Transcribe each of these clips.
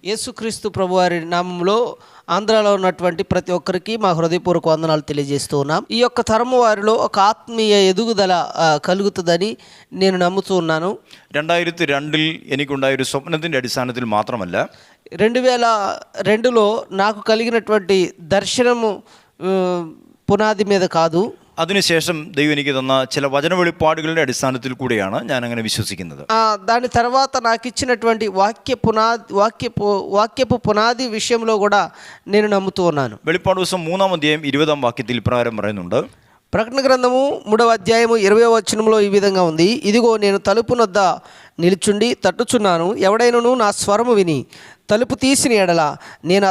యేసుక్రీస్తు ప్రభువారి నామంలో ఆంధ్రాలో ఉన్నటువంటి ప్రతి ఒక్కరికి మా హృదయపూర్వక వందనాలు తెలియజేస్తూ ఉన్నాం. ఈ యొక్క తరము వారిలో ఒక ఆత్మీయ ఎదుగుదల കലുകുന്നదని నేను నమ్ముతూ ఉన్నాను. 2002 എനിക്കുണ്ടായ ഒരു സ്വപ്നത്തിൻ്റെ അടിസ്ഥാനത്തിൽ മാത്രമല്ല, 2002లో నాకు కలిగినటువంటి దర్శనము పునాది మీద కాదు, അതിനുശേഷം ദൈവം എനിക്ക് തന്ന ചില വചന വെളിപ്പാടുകളുടെ അടിസ്ഥാനത്തിൽ കൂടെയാണ് ഞാൻ അങ്ങനെ വിശ്വസിക്കുന്നത്. దాని తర్వాత నాకు ఇచ్చినటువంటి వాక్యపు పునాది విషయంలో కూడా నేను నమ్ముతూ ఉన్నాను. വെളിപ്പാട് ദിവസം 3-ാം അധ്യായം 20-ാം വാക്യത്തിൽ ഇപ്രകാരം പറയുന്നുണ്ട്. ప్రకటన గ్రంథము 3వ అధ్యాయము 20వ వచనంలో ఈ విధంగా ఉంది. ఇదిగో నేను తలుపు నొద్ద నిలుచుండి తట్టుచున్నాను, ఎవడైనను నా స్వరము విని తలుపు తీసిన ఎడల నేను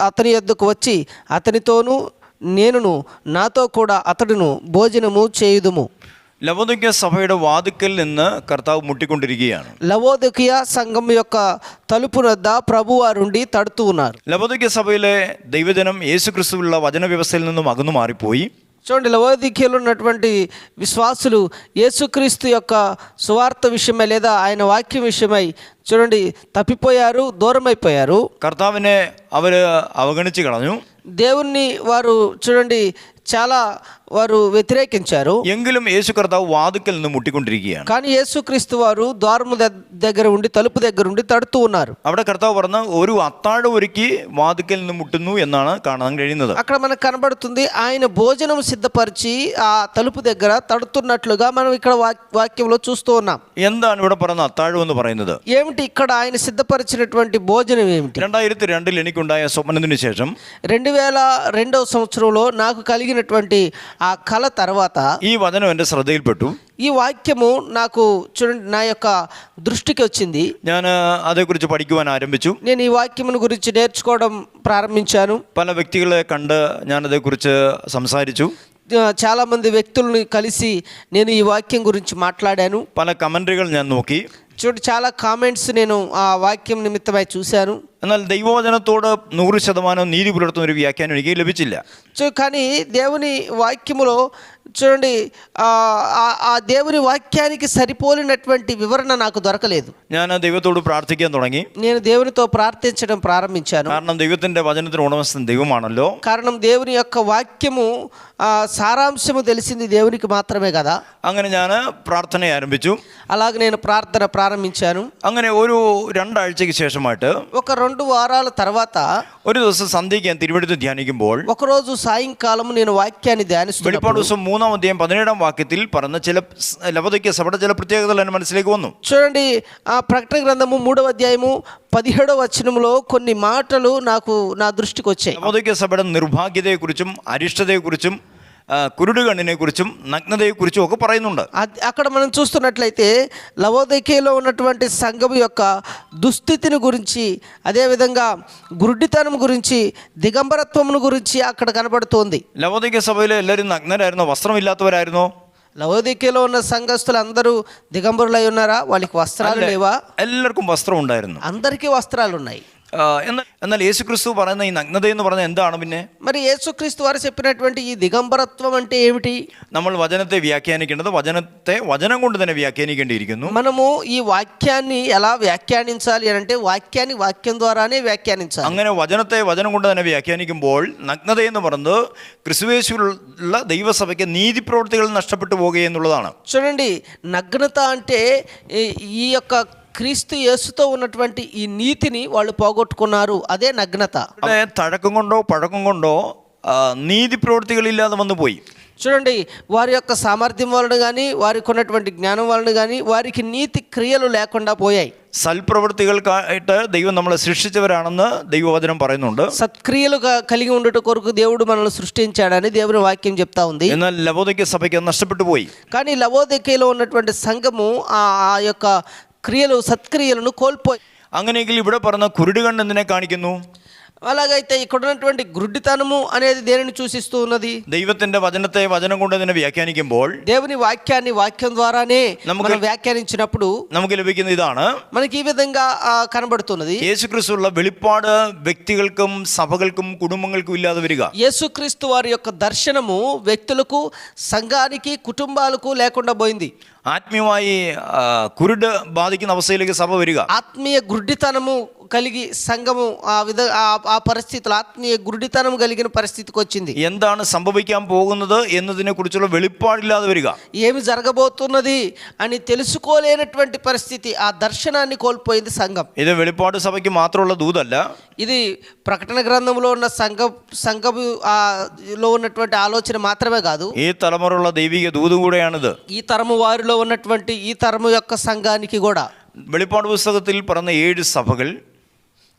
అతని యొద్దకు వచ్చి అతనితోనూ నేనును నాతో కూడా అతడును భోజనము చేయుదుము. ലവോദിക്യ സഭയുടെ വാതിക്കൽ നിന്ന് കർത്താവ് മുട്ടിക്കൊണ്ടിരിക്കുകയാണ്. ലവോദിക്യ സംഘം యొక్క తలుపు వద్ద ప్రభువారుండి తడుతూ ఉన్నారు. ലവോദിക്യ സഭയിലെ ദൈവജനം യേശുക്രിസ്തുവിലുള്ള വചന വ്യവസ്ഥയിൽ നിന്നും അകന്നു മാറിപ്പോയി. చూడండి, లవోదికీయలో ఉన్నటువంటి విశ్వాసులు యేసుక్రీస్తు యొక్క సువార్త విషయమై లేదా ఆయన వాక్యం విషయమై చూడండి తప్పిపోయారు, దూరమైపోయారు. കർത്താവിനെ അവർ അവഗണിച്ച് കളഞ്ഞു. దేవుణ్ణి వారు చూడండి చాలా వారు వ్యతిరేకించారు. എങ്കിലും യേശു കർത്താവ് വാതിക്കൽ നിന്ന് മുട്ടിക്കൊണ്ടിരിക്കുകയാണ്. కానీ యేసుక్రీస్తు వారు ద్వారము దగ్గర ఉండి తలుపు దగ్గర ఉండి తడుతూ ఉన్నారు. അവിടെ കർത്താവ് പറഞ്ഞ ഒരു അത്താഴം ഒരുക്കി വാതിക്കൽ നിന്ന് മുട്ടുന്നു എന്നാണ് കാണാൻ കഴിയുന്നത്. అక్కడ మనకు కనబడుతుంది ఆయన భోజనం సిద్ధపరిచి ఆ తలుపు దగ్గర తడుతున్నట్లుగా మనం ఇక్కడ వాక్యంలో చూస్తూ ఉన్నాం. എന്താണ് ഇവിടെ പറയുന്ന അത്താഴം എന്ന് പറയുന്നത്? ఏమిటి ఇక్కడ ఆయన సిద్ధపరిచినటువంటి భోజనం ఏమిటి? 2002 എനിക്കുണ്ടായ സ്വപ്നത്തിന് ശേഷം 2002వ సంవత్సరంలో నాకు కలిగినటువంటి ఆ కళ తర్వాత ഈ വചനം എൻ്റെ ശ്രദ്ധയിൽപ്പെട്ടു. ఈ వాక్యము నాకు చూడండి నా యొక్క దృష్టికి వచ్చింది. ഞാൻ അതേക്കുറിച്ച് പഠിക്കുവാൻ ആരംഭിച്ചു. నేను ఈ వాక్యమును గురించి నేర్చుకోవడం ప్రారంభించాను. പല വ്യക്തികളെ കണ്ട് ഞാൻ അതേക്കുറിച്ച് സംസാരിച്ചു. చాలామంది వ్యక్తులను కలిసి నేను ఈ వాక్యం గురించి మాట్లాడాను. പല കമൻട്രികൾ ഞാൻ നോക്കി. చూడండి, చాలా కామెంట్స్ నేను ఆ వాక్యం నిమిత్తమై చూశాను. എന്നാൽ ദൈവവചനത്തോട് 100% നീതി പുലർത്തുന്ന ഒരു വ്യാഖ്യാനം എനിക്ക് ലഭിച്ചില്ല. కానీ దేవుని వాక్యములో చూడండి ఆ దేవుని వాక్యానికి సరిపోలినటువంటి వివరణ నాకు దొరకలేదు. ഞാൻ ദൈവത്തോട് പ്രാർത്ഥിക്കാൻ തുടങ്ങി. నేను దేవునితో ప్రార్థించడం ప్రారంభించాను. കാരണം ദൈവത്തിന്റെ വചനത്തിന് ഉടമസ്ഥൻ ദൈവമാണല്ലോ. కారణం దేవుని యొక్క వాక్యము సారాంశము తెలిసింది దేవునికి మాత్రమే కదా. അങ്ങനെ ഞാൻ പ്രാർത്ഥന ആരംഭിച്ചു. అలాగే నేను ప్రార్థన ప్రారంభించాను. അങ്ങനെ ഒരു 2 ആഴ്ചയ്ക്ക് ശേഷമായിട്ട് ఒక 2 వారాల తర్వాత ഒരു ദിവസം സന്ധ്യയ്ക്ക് ഞാൻ തിരുവെടുത്ത് ധ്യാനിക്കുമ്പോൾ ఒకరోజు సాయంకాలం నేను వాక్యాన్ని ధ్యానిస్తున్నాను. വെളിപ്പാട് ദിവസം 3-ാം അധ്യായം 17-ാം വാക്യത്തിൽ പറഞ്ഞ ചില ലവോദിക്യ സഭയുടെ ചില പ്രത്യേകതകൾ എൻ്റെ മനസ്സിലേക്ക് വന്നു. చూడండి, ఆ ప్రకటన గ్రంథము 3వ అధ్యాయము 17వ వచనంలో కొన్ని మాటలు నాకు నా దృష్టికి వచ్చాయి. ലവോദിക്യ സഭയുടെ നിർഭാഗ്യതയെക്കുറിച്ചും അരിഷ്ടതയെക്കുറിച്ചും കുരുടുകണ്ണിനെ കുറിച്ചും നഗ്നതയെക്കുറിച്ചും ഒക്കെ പറയുന്നുണ്ട്. అక్కడ మనం చూస్తున్నట్లయితే లవోదికీయలో ఉన్నటువంటి సంఘం యొక్క దుస్థితిని గురించి, అదేవిధంగా గురుడితనం గురించి, దిగంబరత్వమును గురించి అక్కడ కనబడుతోంది. ലവോദിക്യ സഭയിലെ എല്ലാവരും നഗ്നരായിരുന്നോ? വസ്ത്രമില്ലാത്തവരായിരുന്നോ? లవోదికీయలో ఉన్న సంఘస్థులు అందరూ దిగంబరులై ఉన్నారా? వాళ్ళకి వస్త్రాలు లేవా? എല്ലാവർക്കും വസ്ത്രം ഉണ്ടായിരുന്നു. అందరికీ వస్త్రాలు ఉన్నాయి. എന്നാൽ യേശുക്രിസ്തു പറയുന്ന ഈ നഗ്നത എന്ന് പറഞ്ഞാൽ എന്താണ്? പിന്നെ మరి యేసుక్రీస్తు వారు చెప్పినటువంటి ఈ దిగంబరత్వం అంటే ఏమిటి? നമ്മൾ വചനത്തെ വ്യാഖ്യാനിക്കേണ്ടത് വചനം കൊണ്ട് തന്നെ വ്യാഖ്യാനിക്കേണ്ടിയിരിക്കുന്നു. మనము ఈ వాక్యాన్ని ఎలా వ్యాఖ్యానించాలి అంటే వాక్యాన్ని వాక్యం ద్వారానే వ్యాఖ్యానించాలి. അങ്ങനെ വചനത്തെ വചനം കൊണ്ട് തന്നെ വ്യാഖ്യാനിക്കുമ്പോൾ നഗ്നത എന്ന് പറയുന്നത് ക്രിസ്തുയേശുവിലുള്ള ദൈവസഭയ്ക്ക് നീതി പ്രവൃത്തികൾ നഷ്ടപ്പെട്ടു പോകുകയെന്നുള്ളതാണ്. చూడండి, నగ్నత అంటే ఈ యొక్క క్రీస్తు యేసుతో ఉన్నటువంటి ఈ నీతిని వాళ్ళు పోగొట్టుకున్నారు. అదే నగ్నత. തഴക്കം കൊണ്ടോ പഴക്കം കൊണ്ടോ നീതി പ്രവൃത്തികളില്ലാതെ വന്നു പോയി. చూడండి, వారి యొక్క సామర్థ్యం వలన కానీ, వారికి ఉన్నటువంటి జ్ఞానం వలన కానీ వారికి నీతి క్రియలు లేకుండా పోయాయి. സൽപ്രവൃത്തികൾക്കായിട്ട് ദൈവം നമ്മളെ സൃഷ്ടിച്ചവരാണെന്ന് ദൈവവചനം പറയുന്നുണ്ട്. సత్క్రియలు కలిగి ఉండుట కొరకు దేవుడు మనల్ని సృష్టించాడని దేవుని వాక్యం చెప్తా ఉంది. എന്നാൽ ലവോദിക്യ സഭയ്ക്ക് നഷ്ടപ്പെട്ടു പോയി. కానీ లవోదికీయలో ఉన్నటువంటి సంఘము ఆ యొక్క క్రియలు, సత్క్రియలను కోల్పోయి. അങ്ങനെയെങ്കിൽ ഇവിടെ പറഞ്ഞ കുരുടുകണ്ണ് എന്തിനെ കാണിക്കുന്നു? అలాగైతే ఇక్కడ ఉన్నటువంటి గుడ్డితనము అనేది దేనిని సూచిస్తూ ఉన్నది? ദൈവത്തിന്റെ വചനത്തെ വചനം കൊണ്ട് തന്നെ വ്യാഖ്യാനിക്കുമ്പോൾ, దేవుని వాక్యాన్ని వాక్యం ద్వారానే మనం వ్యాఖ్యానించినప్పుడు നമുക്ക് ലഭിക്കുന്ന ഇതാണ്. మనకి ఈ విధంగా కనబడుతున్నది. యేసుక్రీస్తుల വെളിപ്പാട് വ്യക്തികൾക്കും സഭകൾക്കും കുടുംബങ്ങൾക്കും ഇല്ലാതെ വരിക. యేసుక్రీస్తు వారి యొక్క దర్శనము వ్యక్తులకు, సంఘానికి, కుటుంబాలకు లేకుండా పోయింది. ആത്മീയമായി കുരുട് ബാധിക്കുന്ന അവസ്ഥയിലേക്ക് സഭ വരിക. ఆత్మీయ గుడ్డితనము కలిగి సంఘము ఆ పరిస్థితులు ఆత్మీయ గుడ్డితనం కలిగిన పరిస్థితికి వచ్చింది. എന്താണ് സംഭവിക്കാൻ പോകുന്നത് എന്നതിനെ കുറിച്ചുള്ള വെളിപ്പാടില്ലാതെ വരിക. ఏమి జరగబోతున్నది అని తెలుసుకోలేనటువంటి పరిస్థితి, ఆ దర్శనాన్ని కోల్పోయింది సంఘం. ഇത് വെളിപ്പാട് സഭയ്ക്ക് മാത്രമുള്ള ദൂതല്ല. ఇది ప్రకటన గ్రంథంలో ఉన్న సంఘములో ఉన్నటువంటి ఆలోచన మాత్రమే కాదు, ഈ തലമുറയുള്ള ദൈവിക ദൂത് കൂടെയാണിത്. ఈ తరము వారిలో ఉన్నటువంటి ఈ తరము యొక్క సంఘానికి కూడా. വെളിപ്പാട് പുസ്തകത്തിൽ പറഞ്ഞ 7 സഭകൾ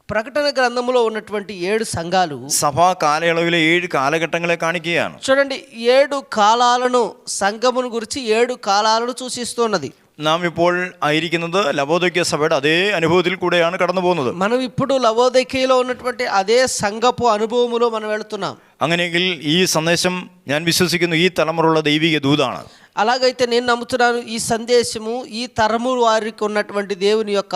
ప్రకటన గ్రంథములో ఉన్నటువంటి 7 సంఘాలు സഭാ കാലയളവിലെ 7 കാലഘട്ടങ്ങളെ കാണിക്കുകയാണ്. చూడండి, 7 కాలాలను, సంఘమును గురించి 7 కాలాలను సూచిస్తున్నది. നാം ഇപ്പോൾ ആയിരിക്കുന്നത് ലവോദിക്യ സഭയുടെ അതേ അനുഭവത്തിൽ കൂടെയാണ് കടന്നു പോകുന്നത്. మనం ఇప్పుడు లవోదికీయలో ఉన్నటువంటి అదే సంఘపు అనుభవములో మనం వెళుతున్నాం. അങ്ങനെയെങ്കിൽ ഈ സന്ദേശം ഞാൻ വിശ്വസിക്കുന്നു ഈ തലമുറയുള്ള ദൈവിക ദൂതാണ്. అలాగైతే నేను నమ్ముతున్నాను ఈ సందేశము ఈ తరము వారికి ఉన్నటువంటి దేవుని యొక్క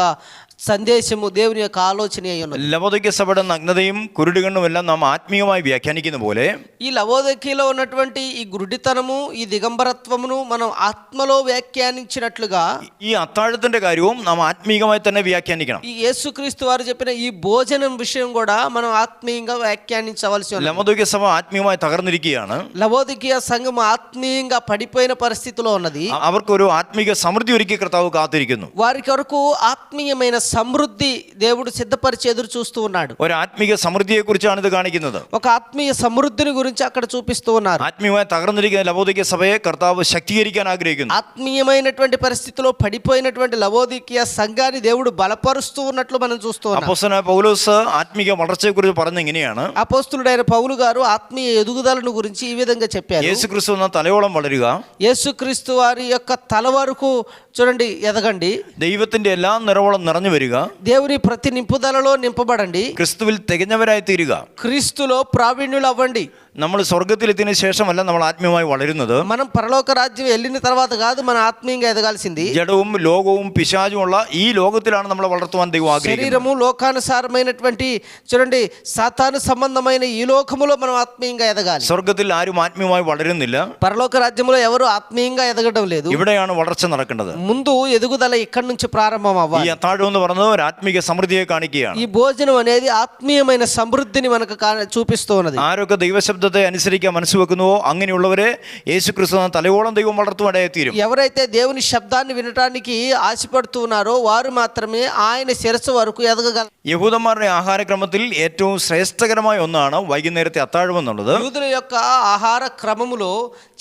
సందేశము, దేవుని యొక్క ఆలోచన అయి ఉన్నది. ലവോദിക്യ സഭയുടെ നഗ്നതയും കുരുടുകണ്ണും എല്ലാം നാം ആത്മീയമായി വ്യാഖ്യാനിക്കുന്ന പോലെ ఈ లవోదికీయలో ఉన్నటువంటి ఈ గుడ్డితనము, ఈ దిగంబరత్వమును మనం ఆత్మలో వ్యాఖ్యానించినట్లుగా ഈ അത്താഴത്തിന്റെ കാര്യവും നാം ആത്മീയമായി തന്നെ വ്യാഖ്യാനിക്കണം. ఈ యేసుక్రీస్తు వారు చెప్పిన ఈ భోజనం విషయం కూడా మనం ఆత్మీయంగా వ్యాఖ్యానించవలసి ఉంది. ലവോദിക്യ സഭ ആത്മീയമായി തകർന്നിരിക്കുകയാണ്. లవోదికీయ సంఘం ఆత్మీయంగా పడిపోయిన పరిస్థితిలో ఉన్నది. അവർക്കൊരു ആത്മീക സമൃദ്ധി ഒരുക്കി കർത്താവ് കാത്തിരിക്കുന്നു. వారి కొరకు ఆత్మీయమైన సమృద్ధి దేవుడు సిద్ధపరిచి ఎదురు చూస్తూ ఉన్నాడు. ഒരു ആത്മീക സമൃദ്ധിയെ കുറിച്ചാണ് ഇത് കാണിക്കുന്നത്. ఒక ఆత్మీయ సమృద్ధిని గురించి అక్కడ చూపిస్తూ ఉన్నారు. ആത്മീയമായി തകർന്നിരിക്കുന്ന ലവോദിക്യ സഭയെ കർത്താവ് ശക്തീകരിക്കാൻ ആഗ്രഹിക്കുന്നു. ఆత్మీయమైనటువంటి పరిస్థితిలో పడిపోయినటువంటి లవోదికీయ సంఘాన్ని దేవుడు బలపరుస్తూ ఉన్నట్లు మనం చూస్తూ ఉన్నాం. അപ്പോസ്തലനായ പൗലോസ് ആത്മീക വളർച്ചയെക്കുറിച്ച് പറഞ്ഞ ഇങ്ങനെയാണ്. అపోస్తలుడైన పౌలు గారు ఆత్మీయ ఎదుగుదలను గురించి ఈ విధంగా చెప్పారు. యేసుక్రీస్తు എന്ന തലയോളം വളരുക, యేసుక్రీస్తు వారి యొక్క తల వరకు చూడండి ఎదగండి, ദൈവത്തിന്റെ എല്ലാ നിറവോളം നിറഞ്ഞു വരിക, దేవుని ప్రతి నింపుదలలో నింపబడండి, ക്രിസ്തുവിൽ തികഞ്ഞവരായി തീരുക. క్రీస్తులో ప్రావీణ్యులు అవ్వండి. നമ്മൾ സ്വർഗത്തിലെത്തിയതിനു ശേഷമല്ല നമ്മൾ ആത്മീയമായി വളരുന്നത്. మనం పరలోక రాజ్యం వెళ్ళిన తర్వాత కాదు మనం ఆత్మీయంగా ఎదగాల్సింది. ജഡവും ലോകവും പിശാചുമുള്ള ഈ ലോകത്തിലാണ് നമ്മളെ വളർത്തുവാൻ ദൈവം ആഗ്രഹിക്കുന്നത്. శరీరము లోకానుసారమైనటువంటి చూడండి సాతాను సంబంధమైన ఈ లోకములో మనం ఆత్మీయంగా ఎదగాలి. സ്വർഗത്തിൽ ആരും ആത്മീയമായി വളരുന്നില്ല. పరలోక రాజ్యంలో ఎవరు ఆత్మీయంగా ఎదగడం లేదు. ഇവിടെയാണ് വളർച്ച നടക്കേണ്ടത്. ముందు ఎదుగుదల ఇక్కడి నుంచి ప్రారంభం ഈ అవ్వాలి. അത്താഴം എന്ന് പറയുന്നത് ഒരു ആത്മീക സമൃദ്ധിയെ കാണിക്കുകയാണ്. ఈ భోజనం అనేది ఆత్మీయమైన సమృద్ధిని మనకు చూపిస్తూ ఉన్నది. ആരൊക്കെ ദൈവശബ്ദത്തെ അനുസരിക്കാൻ മനസ്സ് വെക്കുന്നുവോ അങ്ങനെയുള്ളവരെ യേശുക്രിസ്തു എന്ന തലയോളം ദൈവം വളർത്തുവാനായി തീരും. ఎవరైతే దేవుని శబ్దాన్ని వినడానికి ఆశపడుతూ ఉన్నారో వారు మాత్రమే ఆయన శిరస్సు వరకు ఎదగగలరు. യഹൂദന്മാരുടെ ആഹാരക്രമത്തിൽ ഏറ്റവും ശ്രേഷ്ഠകരമായ ഒന്നാണ് വൈകുന്നേരത്തെ അത്താഴം എന്നുള്ളത്. యూదుల యొక్క ఆహార క్రమములో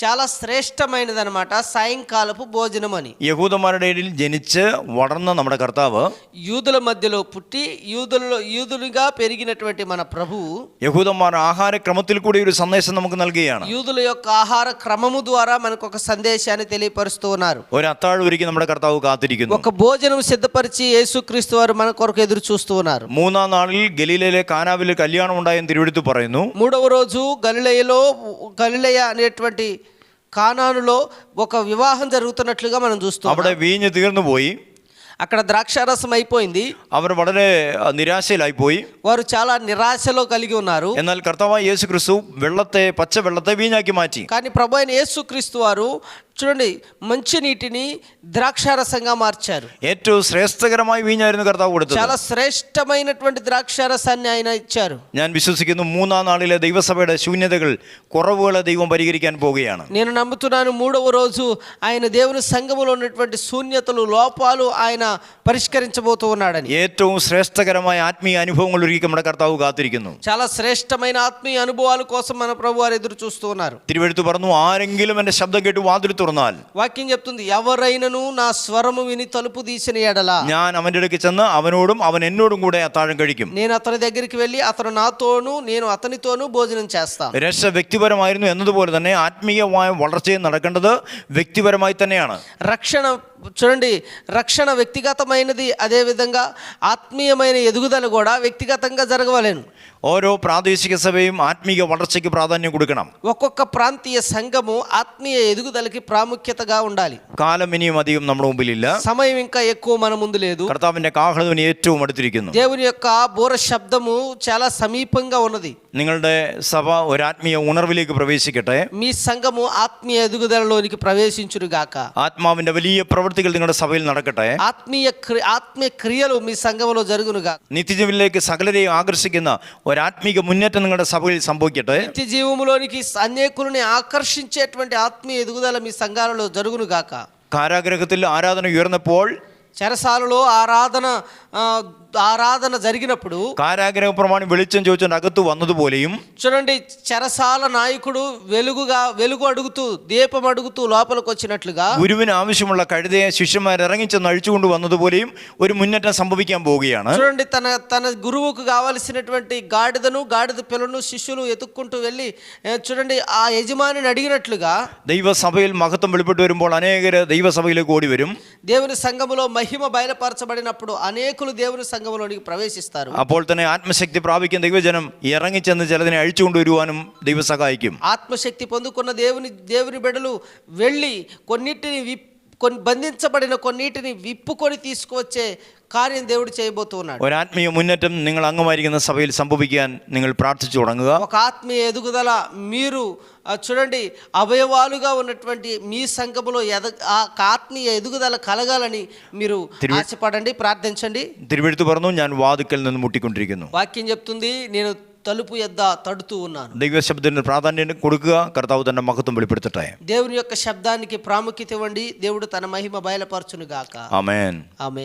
చాలా శ్రేష్టమైనదన్నమాట సాయంకాలపు భోజనం అని. യഹൂദന്മാരുടെ ഇടയിൽ ജനിച്ച് വളർന്ന നമ്മുടെ കർത്താവ്, యూదుల మధ్యలో పుట్టి యూదులుగా పెరిగినటువంటి మన ప్రభువు യഹൂദന്മാരുടെ ആഹാരക്രമത്തിൽ കൂടി ഒരു സന്ദേശം നമുക്ക് നൽകുകയാണ്. యూదుల యొక్క ఆహార క్రమము ద్వారా మనకు ఒక సందేశాన్ని తెలియపరుస్తూ ఉన్నారు. ഒരു അത്താഴം ഒരുക്കി നമ്മുടെ കർത്താവ് കാത്തിരിക്കുന്നു. ఒక భోజనం సిద్ధపరిచి యేసుక్రీస్తు వారు మన కొరకు ఎదురు చూస్తూ ఉన్నారు. 3-ാം നാളിൽ ഗലീലയിലെ കാനാവിൽ കല്യാണം ഉണ്ടായെന്ന് തിരുവെഴുത്ത് പറയുന്നു. 3వ రోజు గలిలయ అనేటువంటి కానానులో ఒక వివాహం జరుగుతున్నట్లుగా మనం చూస్తాం. അവിടെ വീഞ്ഞ് തീർന്നു പോയി. అక్కడ ద్రాక్షారసం అయిపోయింది. അവർ വളരെ നിരാശയിലായിപ്പോയി. వారు చాలా నిరాశలో కలిగి ఉన్నారు. എന്നാൽ കർത്താവായ യേശുക്രിസ്തു പച്ച വെള്ളത്തെ വീഞ്ഞാക്കി മാറ്റി. కానీ ప్రభు అయిన యేసుక్రీస్తు వారు చూడండి మంచి నీటిని ద్రాక్షారసంగా మార్చారు. ഏറ്റവും ശ്രേഷ്ഠകരമായ വീഞ്ഞായിരുന്നു കർത്താവ് കൊടുത്തത്. చాలా శ్రేష్టమైనటువంటి ద్రాక్షారసాన్ని ఆయన ఇచ్చారు. ഞാൻ വിശ്വസിക്കുന്നു 3-ാം നാളിലെ ദൈവസഭയുടെ ശൂന്യതകൾ, കുറവുകളെ ദൈവം പരിഹരിക്കാൻ പോവുകയാണ്. నేను నమ్ముతున్నాను 3వ రోజు ఆయన దేవుని సంఘములో ఉన్నటువంటి శూన్యతలు, లోపాలు ఆయన పరిష్కరించబోతూ ఉన్నాడని. ഏറ്റവും ശ്രേഷ്ഠകരമായ ആത്മീയ അനുഭവങ്ങൾ ഒരുക്കി നമ്മുടെ കർത്താവ് കാത്തിരിക്കുന്നു. చాలా శ్రేష్టమైన ఆత్మీయ అనుభవాల కోసం మన ప్రభు వారు ఎదురు చూస్తూ ఉన్నారు. തിരുവെഴുത്ത് പറഞ്ഞു, ആരെങ്കിലും എൻ്റെ ശബ്ദം കേട്ട് വാതിൽ തുറന്നാൽ, వాక్యం చెప్తుంది, ఎవరైనను నా స్వరము విని తలుపు తీసిన ఎడల ഞാൻ അവൻ്റെ അടുക്ക് ചെന്ന് അവനോടും അവൻ എന്നോടും കൂടെ അത്താഴം കഴിക്കും. నేను అతని దగ్గరికి వెళ్ళి అతను నాతోను నేను అతనితోనూ భోజనం చేస్తా. രക്ഷ വ്യക്തിപരമായിരുന്നു എന്നതുപോലെ തന്നെ ആത്മീയമായ വളർച്ചയും നടക്കേണ്ടത് വ്യക്തിപരമായി തന്നെയാണ്. రక్షణ చూడండి, రక్షణ వ్యక్తిగతమైనది, అదేవిధంగా ఆత్మీయమైన ఎదుగుదల కూడా వ్యక్తిగతంగా జరగవలేను. ഓരോ പ്രാദേശിക സഭയും ആത്മീയ വളർച്ചയ്ക്ക് പ്രാധാന്യം കൊടുക്കണം. ఒక్కొక్క ప్రాంతీయ సంఘము ఆత్మీయ ఎదుగుదలకి ప్రాముఖ్యతగా ఉండాలి. കാലം ഇനിയും അധികം നമ്മുടെ മുമ്പിലില്ല. సమయం ఇంకా ఎక్కువ మన ముందు లేదు. കർത്താവിന്റെ കാഹളധ്വനി ഏറ്റവും അടുത്തിരിക്കുന്നു. దేవుని యొక్క బూర శబ్దము చాలా సమీపంగా ఉన్నది. നിങ്ങളുടെ സഭ ഒരു ആത്മീയ ഉണർവിലേക്ക് പ്രവേശിക്കട്ടെ. మీ సంఘము ఆత్మీయ ఎదుగుదలలోనికి ప్రవేశించునుగాక. ആത്മാവിന്റെ വലിയ പ്രവൃത്തികൾ നിങ്ങളുടെ സഭയിൽ നടക്കട്ടെ. ఆత్మీయ క్రియలు మీ సంఘములో జరుగునుగాక. നിത്യജീവനിലേക്ക് സകലരെയും ആകർഷിക്കുന്ന ഒരാത്മീക മുന്നേറ്റം നിങ്ങളുടെ സഭയിൽ സംഭവിക്കട്ടെ. నిత్య జీవములోనికి అనేకులని ఆకర్షించేటువంటి ఆత్మీయ ఎదుగుదల మీ సంఘాలలో జరుగునుగాక. കാരാഗ്രഹത്തിൽ ആരാധന ഉയർന്നപ്പോൾ, చెరసాలలో ఆరాధన జరిగినప్పుడు കാരാഗ്രഹ പ്രമാണി വെളിച്ചം ചോദിച്ചുകൊണ്ട് അകത്ത് വന്നതുപോലെയും, చూడండి, చెరసాల నాయకుడు వెలుగు అడుగుతూ, దీపం అడుగుతూ లోపలికి వచ్చినట్లుగా, ഗുരുവിന് ആവശ്യമുള്ള കഴുതയെ ശിഷ്യന്മാർ ഇറങ്ങിച്ചെന്ന് അഴിച്ചുകൊണ്ട് വന്നതുപോലെയും ഒരു മുന്നേറ്റം സംഭവിക്കാൻ പോവുകയാണ്. చూడండి, తన గురువుకు కావలసినటువంటి గాడిద పిల్లను శిష్యులు ఎత్తుక్కుంటూ వెళ్ళి, చూడండి, ఆ యజమానిని అడిగినట్లుగా ദൈവസഭയിൽ മഹത്വം വെളിപ്പെട്ട് വരുമ്പോൾ അനേകര് ദൈവസഭയിലേക്ക് ഓടി വരും. దేవుని సంఘములో మహిమ బయలుపరచబడినప్పుడు అనేకులు దేవుని సంఘములోనికి ప్రవేశిస్తారు. അപ്പോൾ തന്നെ ఆత్మశక్తి പ്രാപിക്കുന്ന ദൈവജനം ഇറങ്ങിച്ചെന്ന് ചിലതിനെ അഴിച്ചുകൊണ്ടുവരുവാനും ദൈവം സഹായിക്കും. ఆత్మశక్తి పొందుకున్న దేవుని బిడ్డలు వెళ్ళి బంధించబడిన కొన్నిటిని విప్పుకొని తీసుకువచ్చే కార్యం దేవుడు చేయబోతున్నాడు. ഒരു ആത്മീയ മുന്നേറ്റം നിങ്ങൾ അംഗമായിരിക്കുന്ന സഭയിൽ സംഭവിക്കാൻ നിങ്ങൾ പ്രാർത്ഥിച്ചു തുടങ്ങുക. ఒక ఆత్మీయ ఎదుగుదల మీరు చూడండి, అవయవాలుగా ఉన్నటువంటి మీ సంఘములో ఆత్మీయ ఎదుగుదల కలగాలని మీరు ఆశపడండి, ప్రార్థించండి. തിരുവെഴുത്ത് പറഞ്ഞു, ഞാൻ വാതിക്കൽ നിന്ന് മുട്ടിക്കൊണ്ടിരിക്കുന്നു. వాక్యం చెప్తుంది, నేను తలుపు యొద్ద తడుతూ ఉన్నాను. ദൈവശബ്ദത്തിന് പ്രാധാന്യം കൊടുക്കുക. കർത്താവ് തന്റെ മഹത്വം വെളിപ്പെടുത്തട്ടെ. దేవుని యొక్క శబ్దానికి ప్రాముఖ్యత ఇవ్వండి. దేవుడు తన మహిమ బయలుపరచును గాక. ആമേൻ. ఆమేన్.